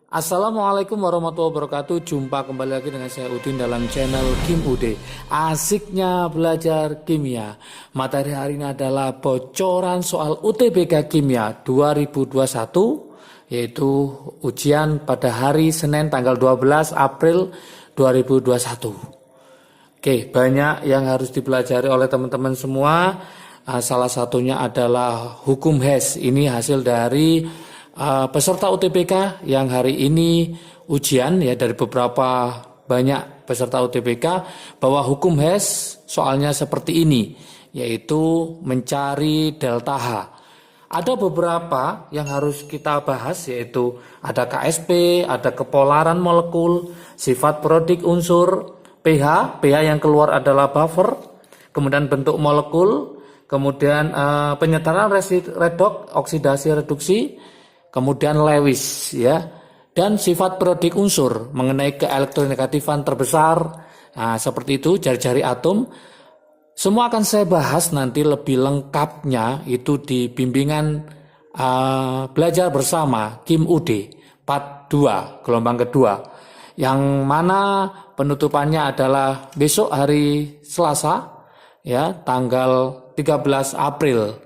Assalamualaikum warahmatullahi wabarakatuh. Jumpa kembali lagi dengan saya Udin dalam channel Kim UD. Asiknya belajar kimia. Materi hari ini adalah bocoran soal UTBK Kimia 2021, yaitu ujian pada hari Senin tanggal 12 April 2021. Oke, banyak yang harus dipelajari oleh teman-teman semua. Salah satunya adalah hukum Hess. Ini hasil dari peserta UTBK yang hari ini ujian ya, dari beberapa banyak peserta UTBK, bahwa hukum Hess soalnya seperti ini, yaitu mencari delta H. Ada beberapa yang harus kita bahas, yaitu ada KSP, ada kepolaran molekul, sifat periodik unsur, pH yang keluar adalah buffer, kemudian bentuk molekul, kemudian penyetaraan redoks, oksidasi reduksi, kemudian Lewis ya, dan sifat periodik unsur mengenai keelektronegatifan terbesar. Nah, seperti itu jari-jari atom. Semua akan saya bahas nanti lebih lengkapnya itu di bimbingan belajar bersama Kim UD Part 2 gelombang kedua, yang mana penutupannya adalah besok hari Selasa ya, tanggal 13 April.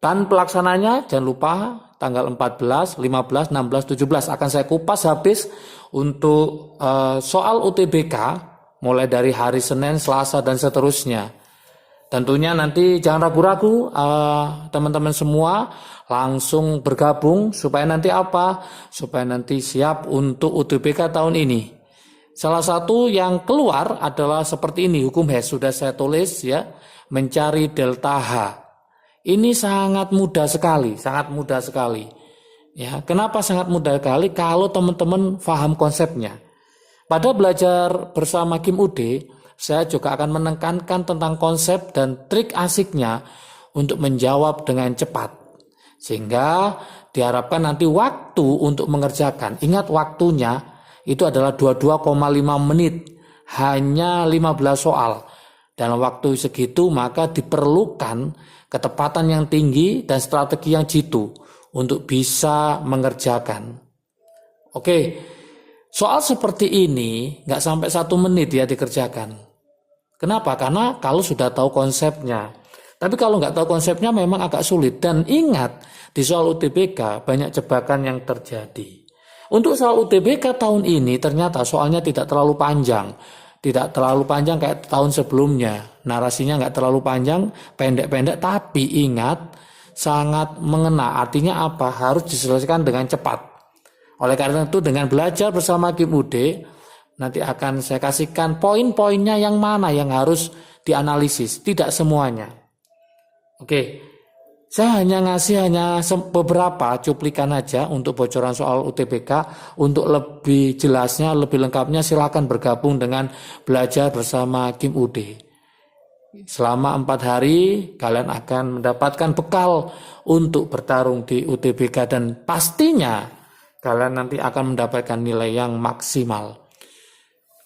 Dan pelaksananya jangan lupa tanggal 14, 15, 16, 17 akan saya kupas habis untuk soal UTBK mulai dari hari Senin, Selasa dan seterusnya. Tentunya nanti jangan ragu-ragu, teman-teman semua langsung bergabung supaya nanti apa? Supaya nanti siap untuk UTBK tahun ini. Salah satu yang keluar adalah seperti ini, hukum Hess sudah saya tulis ya, mencari delta H. Ini sangat mudah sekali, sangat mudah sekali. Ya, kenapa sangat mudah sekali? Kalau teman-teman paham konsepnya. Pada belajar bersama Kim UD, saya juga akan menekankan tentang konsep dan trik asiknya untuk menjawab dengan cepat. Sehingga diharapkan nanti waktu untuk mengerjakan, ingat waktunya itu adalah 22,5 menit, hanya 15 soal. Dalam waktu segitu maka diperlukan ketepatan yang tinggi dan strategi yang jitu untuk bisa mengerjakan. Oke, soal seperti ini nggak sampai 1 menit ya dikerjakan. Kenapa? Karena kalau sudah tahu konsepnya. Tapi kalau nggak tahu konsepnya memang agak sulit. Dan ingat, di soal UTBK banyak jebakan yang terjadi. Untuk soal UTBK tahun ini ternyata soalnya tidak terlalu panjang. Tidak terlalu panjang kayak tahun sebelumnya. Narasinya nggak terlalu panjang, pendek-pendek, tapi ingat, sangat mengena. Artinya apa? Harus diselesaikan dengan cepat. Oleh karena itu dengan belajar bersama Kim UD, nanti akan saya kasihkan poin-poinnya yang mana yang harus dianalisis, tidak semuanya. Oke, saya ngasih beberapa cuplikan aja untuk bocoran soal UTBK. Untuk lebih jelasnya, lebih lengkapnya silakan bergabung dengan belajar bersama Kim UD. Selama 4 hari kalian akan mendapatkan bekal untuk bertarung di UTBK dan pastinya kalian nanti akan mendapatkan nilai yang maksimal.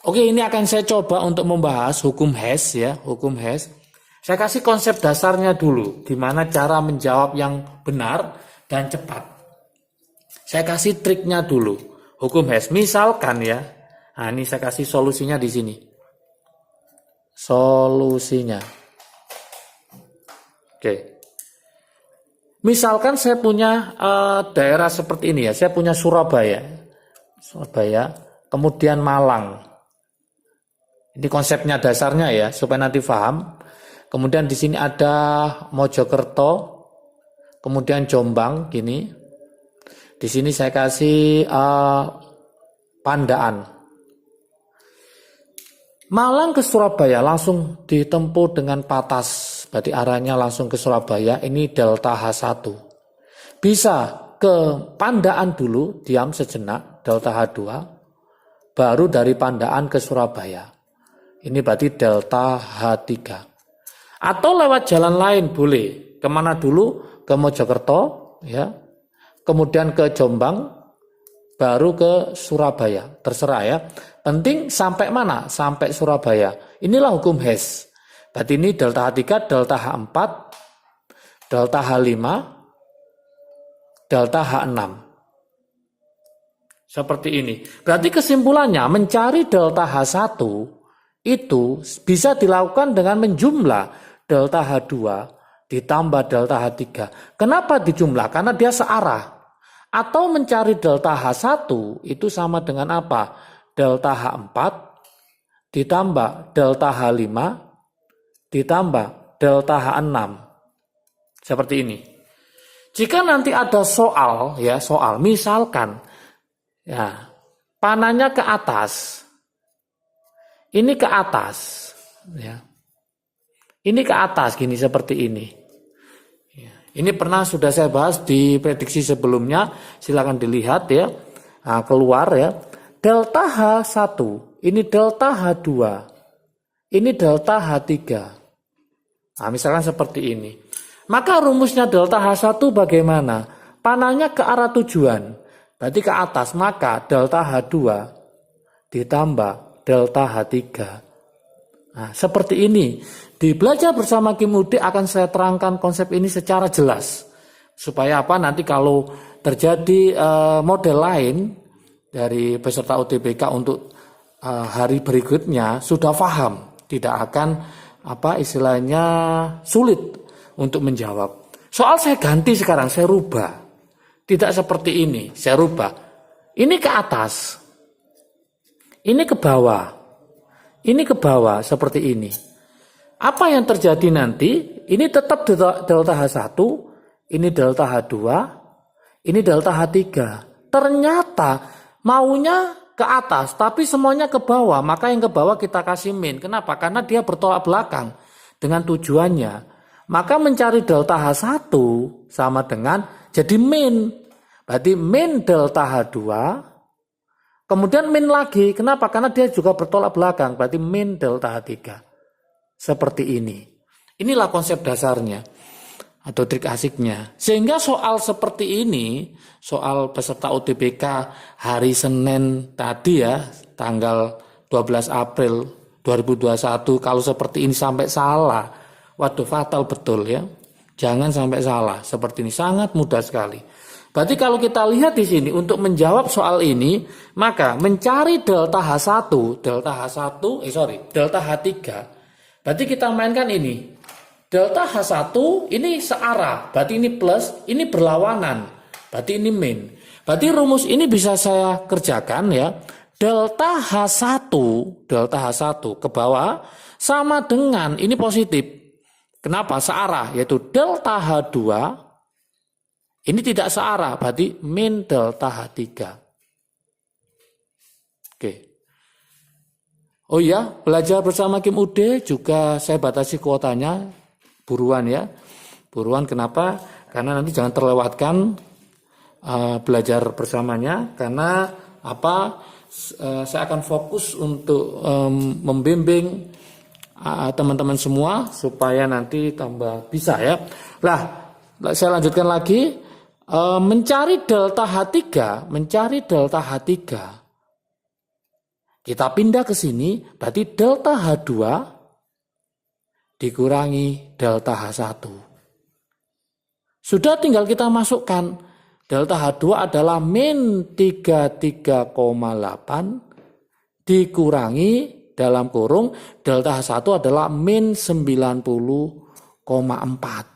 Oke, ini akan saya coba untuk membahas hukum Hess ya, hukum Hess. Saya kasih konsep dasarnya dulu, gimana cara menjawab yang benar dan cepat. Saya kasih triknya dulu, hukum Hess. Misalkan ya, nah ini saya kasih solusinya di sini. Solusinya. Oke. Misalkan saya punya daerah seperti ini ya, saya punya Surabaya, kemudian Malang. Ini konsepnya dasarnya ya, supaya nanti paham. Kemudian di sini ada Mojokerto, kemudian Jombang, gini. Di sini saya kasih Pandaan. Malang ke Surabaya langsung ditempuh dengan patas, berarti arahnya langsung ke Surabaya. Ini delta H1. Bisa ke Pandaan dulu, diam sejenak, delta H2. Baru dari Pandaan ke Surabaya. Ini berarti delta H3. Atau lewat jalan lain boleh. Kemana dulu? Ke Mojokerto, ya. Kemudian ke Jombang, baru ke Surabaya. Terserah ya. Penting sampai mana? Sampai Surabaya. Inilah hukum Hess. Berarti ini delta H3, delta H4, delta H5, delta H6. Seperti ini. Berarti kesimpulannya mencari delta H1 itu bisa dilakukan dengan menjumlah delta H2 ditambah delta H3. Kenapa dijumlah? Karena dia searah. Atau mencari delta H1 itu sama dengan apa? Delta H4 ditambah delta H5 ditambah delta H6. Seperti ini. Jika nanti ada soal misalkan ya, panahnya ke atas. Ini ke atas ya. Ini ke atas gini seperti ini. Ya, ini pernah sudah saya bahas di prediksi sebelumnya, silakan dilihat ya. Nah, keluar ya. Delta H1, ini delta H2. Ini delta H3. Nah, misalkan seperti ini. Maka rumusnya delta H1 bagaimana? Panahnya ke arah tujuan. Berarti ke atas, maka delta H2 ditambah delta H3. Nah, seperti ini. Di belajar bersama Kim Ude akan saya terangkan konsep ini secara jelas. Supaya apa? Nanti kalau terjadi model lain dari peserta UTBK untuk hari berikutnya sudah paham. Tidak akan istilahnya sulit untuk menjawab. Soal saya ganti sekarang, saya rubah. Tidak seperti ini, saya rubah. Ini ke atas. Ini ke bawah. Ini ke bawah seperti ini. Apa yang terjadi nanti? Ini tetap delta H1, ini delta H2, ini delta H3. Ternyata maunya ke atas, tapi semuanya ke bawah. Maka yang ke bawah kita kasih min. Kenapa? Karena dia bertolak belakang dengan tujuannya. Maka mencari delta H1 sama dengan jadi min. Berarti min delta H2, kemudian min lagi. Kenapa? Karena dia juga bertolak belakang. Berarti min delta H3. Seperti ini. Inilah konsep dasarnya atau trik asiknya. Sehingga soal seperti ini, soal peserta UTBK hari Senin tadi ya, tanggal 12 April 2021, kalau seperti ini sampai salah, waduh fatal betul ya. Jangan sampai salah. Seperti ini sangat mudah sekali. Berarti kalau kita lihat di sini untuk menjawab soal ini, maka mencari delta H1, delta H3, berarti kita mainkan ini. Delta H1 ini searah, berarti ini plus, ini berlawanan, berarti ini min. Berarti rumus ini bisa saya kerjakan ya. Delta H1 ke bawah sama dengan ini positif. Kenapa? Searah, yaitu delta H2 ini tidak searah, berarti min delta H3. Oke. Oh iya, belajar bersama Kim Ude juga saya batasi kuotanya, buruan ya. Buruan kenapa? Karena nanti jangan terlewatkan belajar bersamanya. Karena saya akan fokus untuk membimbing teman-teman semua supaya nanti tambah bisa ya. Lah, saya lanjutkan lagi. Mencari delta H3, kita pindah ke sini, berarti delta H2 dikurangi delta H1. Sudah tinggal kita masukkan. Delta H2 adalah min 33,8 dikurangi dalam kurung delta H1 adalah min 90,4.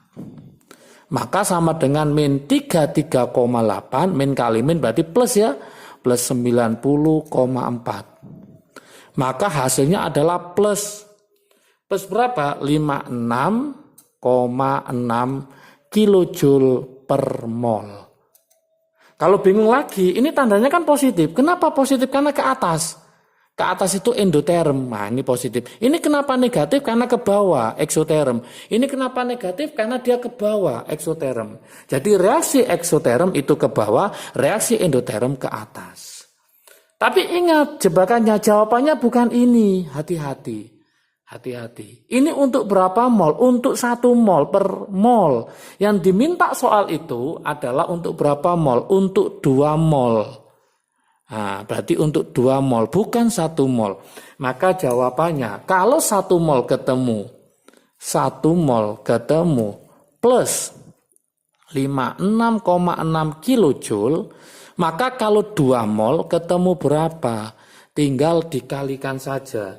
Maka sama dengan min 33,8, min kali min berarti plus ya, plus 90,4. Maka hasilnya adalah plus berapa? 56,6 kilojoule per mol. Kalau bingung lagi, ini tandanya kan positif. Kenapa positif? Karena ke atas. Ke atas itu endoterm. Nah, ini positif. Ini kenapa negatif? Karena ke bawah, eksoterm. Ini kenapa negatif? Karena dia ke bawah, eksoterm. Jadi reaksi eksoterm itu ke bawah, reaksi endoterm ke atas. Tapi ingat, jebakannya, jawabannya bukan ini. Hati-hati. Ini untuk berapa mol? Untuk 1 mol per mol. Yang diminta soal itu adalah untuk berapa mol? Untuk 2 mol. Nah, berarti untuk 2 mol, bukan 1 mol. Maka jawabannya, kalau 1 mol ketemu plus 56,6 kilojoule, Maka kalau 2 mol ketemu berapa? Tinggal dikalikan saja.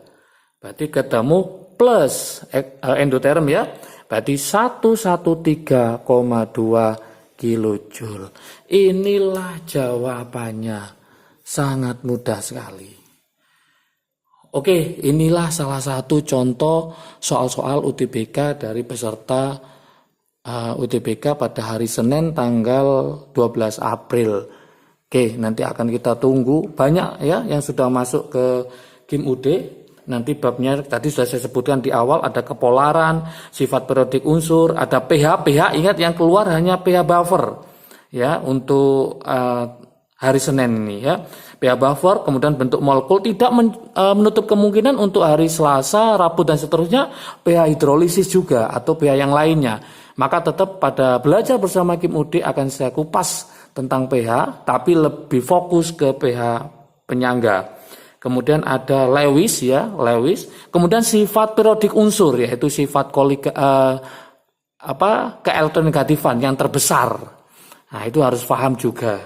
Berarti ketemu plus endoterm ya. Berarti 113,2 kilojoule. Inilah jawabannya. Sangat mudah sekali. Oke, inilah salah satu contoh soal-soal UTBK dari peserta UTBK pada hari Senin tanggal 12 April. Oke, nanti akan kita tunggu. Banyak ya yang sudah masuk ke Kim UD. Nanti babnya tadi sudah saya sebutkan di awal, ada kepolaran, sifat periodik unsur, ada pH. Ingat yang keluar hanya pH buffer ya untuk hari Senin ini ya. pH buffer, kemudian bentuk molekul, tidak menutup kemungkinan untuk hari Selasa, Rabu dan seterusnya pH hidrolisis juga atau pH yang lainnya. Maka tetap pada belajar bersama Kim UD akan saya kupas tentang pH, tapi lebih fokus ke pH penyangga. Kemudian ada Lewis ya, Lewis. Kemudian sifat periodik unsur yaitu sifat keelektronegatifan yang terbesar. Nah, itu harus paham juga.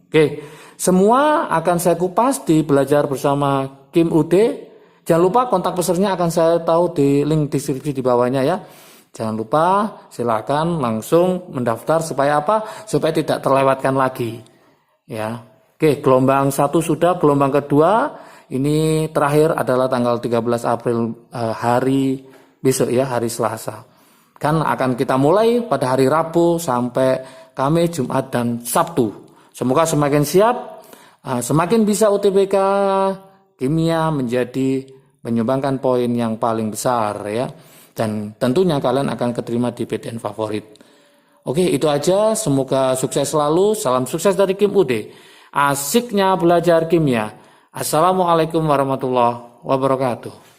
Oke, semua akan saya kupas di belajar bersama Kim UD. Jangan lupa kontak pesertanya akan saya tahu di link deskripsi di bawahnya ya. Jangan lupa, silakan langsung mendaftar supaya apa? Supaya tidak terlewatkan lagi. Ya. Oke, gelombang 1 sudah, gelombang kedua ini terakhir adalah tanggal 13 April hari besok ya, hari Selasa. Kan akan kita mulai pada hari Rabu sampai Kamis, Jumat dan Sabtu. Semoga semakin siap, semakin bisa UTBK kimia menjadi menyumbangkan poin yang paling besar ya. Dan tentunya kalian akan keterima di PTN favorit. Oke, itu aja. Semoga sukses selalu. Salam sukses dari Kim UD. Asiknya belajar kimia. Assalamualaikum warahmatullahi wabarakatuh.